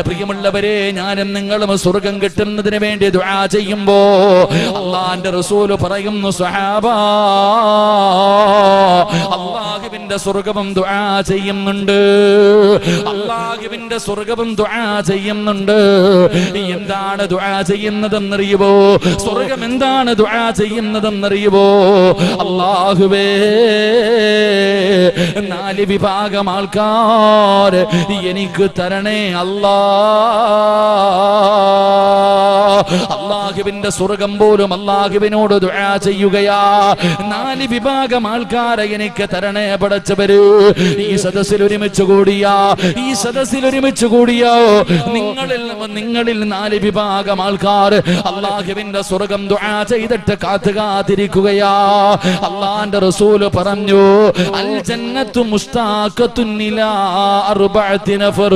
പ്രിയമുള്ളവരെ, ഞാനും നിങ്ങളും സ്വർഗം കിട്ടുന്നതിന് വേണ്ടി ദുആ ചെയ്യുമ്പോ അല്ലാഹുവിന്റെ റസൂൽ പറയുന്നു, സ്വഹാബാ, അല്ലാഹുവിന്റെ സ്വർഗ്ഗവും ദുആ ചെയ്യുന്നുണ്ട്, അല്ലാഹുവിന്റെ സ്വർഗ്ഗവും ദുആ ചെയ്യുന്നുണ്ട്. എന്താണ് ദുആ ചെയ്യുന്നതെന്നറിയുമോ? സ്വർഗ്ഗം എന്താണ് ദുആ ചെയ്യുന്നതെന്നറിയുമോ? അല്ലാഹുവേ, 4 വിഭാഗം ആൾക്കാർ എനിക്ക് തരണേ അല്ലാ. അല്ലാഹുവിന്റെ സ്വർഗ്ഗം പോലും അല്ലാഹുവിനോട് ദുആ ചെയ്യുകയാ. 4 വിഭാഗം ആൾക്കാരെ എനിക്ക് തരണേ പടച്ചവര്. ഈ സദസ്സിൽ ഒരുമിച്ച് കൂടിയാ, ഈ സദസ്സിൽ ഒരുമിച്ച് കൂടിയോ നിങ്ങളിൽ 4 വിഭാഗം ആൾക്കാർ അല്ലാഹുവിന്റെ സ്വർഗ്ഗം ദുആ ചെയ്തിട്ട് കാത്തിരിക്കുകയാ. അല്ലാഹുവിന്റെ റസൂൽ പറഞ്ഞു, അൽ ജന്നത്തു മുസ്താഖത്തുൻ ഇലാ 4 നഫർ.